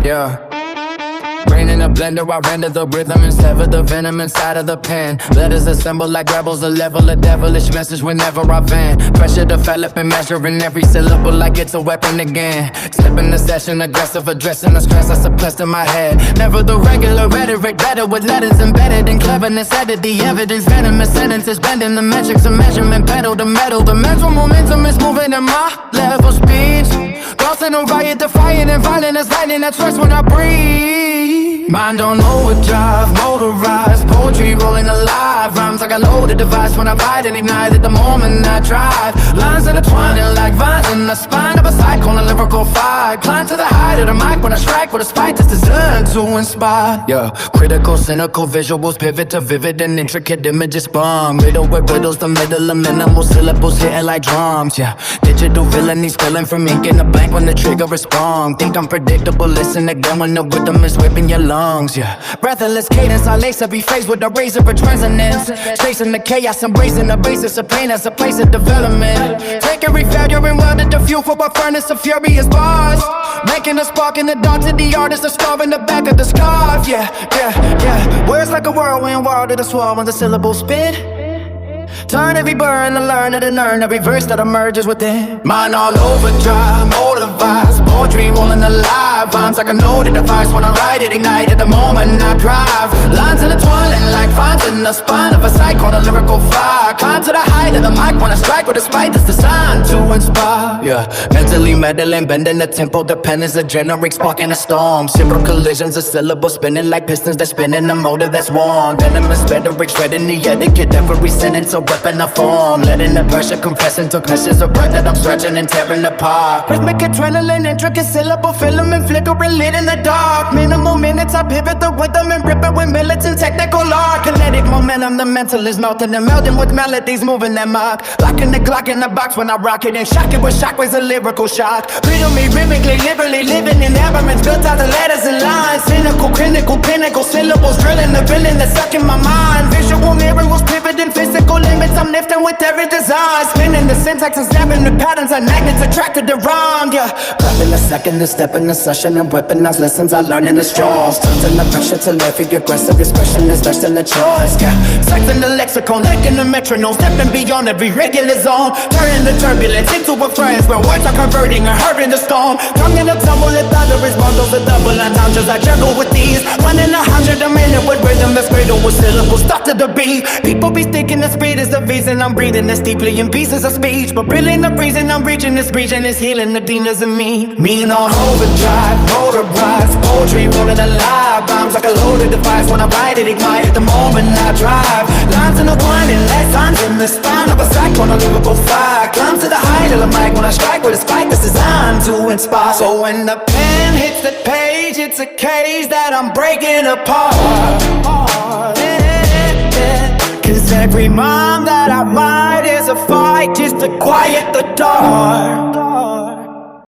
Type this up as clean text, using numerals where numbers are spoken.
Yeah. Brain in a blender, I render the rhythm and sever the venom inside of the pen. Letters assemble like rebels, a level of devilish message whenever I vent. Pressure develop and measuring every syllable like it's a weapon again. Step in the session, aggressive, addressing the stress I suppressed in my head. Never the regular rhetoric, better with letters embedded in cleverness. Added the evidence, venomous sentences, bending the metrics of measurement, pedal to metal. The mental momentum is moving at my level speeds. Crossing on riot, defiant and violent as lightning that strikes when I breathe. Mind on overdrive, motorized, poetry rolling alive. Rhymes like a loaded device when I ride and ignite at the moment I drive. Lines intertwining like vines in the spine of a cyclone, a lyrical fire. Climb to the height of the mic when I strike with a spike that's designed to inspire. Yeah, critical, cynical visuals pivot to vivid and intricate images sprung. Riddle with riddles, the middle of minimal syllables hitting like drums. Yeah, digital villainy spilling from ink in the blank when the trigger is sprung. Think I'm predictable, listen again when the rhythm is whipping your lungs. Yeah, breathless cadence, I lace every phrase with a razor of resonance. Chasing the chaos, embracing the basis of pain as a place of development. Take every failure and weld it to fuel for a furnace of furious bars. Making a spark in the dark to the artist, a scar in the back of the scarf. Yeah, yeah, yeah. Words like a whirlwind, wild to the swirl when the syllables spit. Turn every burn to learn it and earn every verse that emerges within. Mind all overdrive, motorized, poetry rolling alive. Rhymes like a loaded device when I write it, ignite at the moment I drive. Lines intertwining like vines in the spine of a cyclone, a lyrical fire. Climb to the height of the mic when I strike with a spike that's designed to inspire. Yeah, mentally meddling, bending the tempo, the pen is a generic spark in a storm. Several collisions, a syllable spinning like pistons that spin in a motor that's warm. Venomous rhetoric, shredding the etiquette, every sentence a weapon of form. Letting the pressure compress into clashes of breath that I'm stretching and tearing apart. Rhythmic adrenaline, intricate syllable filament flickering lit in the dark. Minimal minutes, I pivot the rhythm and rip it with militant technical art. Kinetic momentum, the mental is melting and melding with melodies moving that mark. Locking the Glock in the box when I rock it and shock it with shockwaves, a lyrical shock. Riddle me rhythmically, liberally living in elements built out of letters and lines. Cynical, clinical, pinnacle syllables drilling the villain that's stuck in my mind. Visual miracles pivoting physical limits, I'm lifting with every design. Spinning the syntax and snapping the patterns like magnets attracted to rhyme. Yeah, grabbing a second to step in the session and weaponize lessons I learned in the straws. Turning the pressure to every aggressive expression is less than a choice. Yeah, sexing the lexicon, licking the metronome, stepping beyond every regular zone. Turning the turbulence into a phrase where words are converting and hurting the storm. Tongue in a tumble, the thunderous bundles of double entendres I juggle with these. 1 in 100 a minute with rhythm that's cradled with syllables stuck to the beat. People be thinking the speed is the reason I'm breathing this deeply in pieces of speech, but really the reason I'm reaching this region is healing the demons in me. Mean on overdrive, motorized, poetry rolling alive. Rhymes like a loaded device when I write it, ignite at the moment I drive. Lines intertwining like signs in the spine of a cyclone, a lyrical fire. Climb to the height of the mic when I strike with a spike that's designed to inspire. So when the pen hits the page, it's a cage that I'm breaking apart. Cause every rhyme that I write is a fight just to quiet the dark.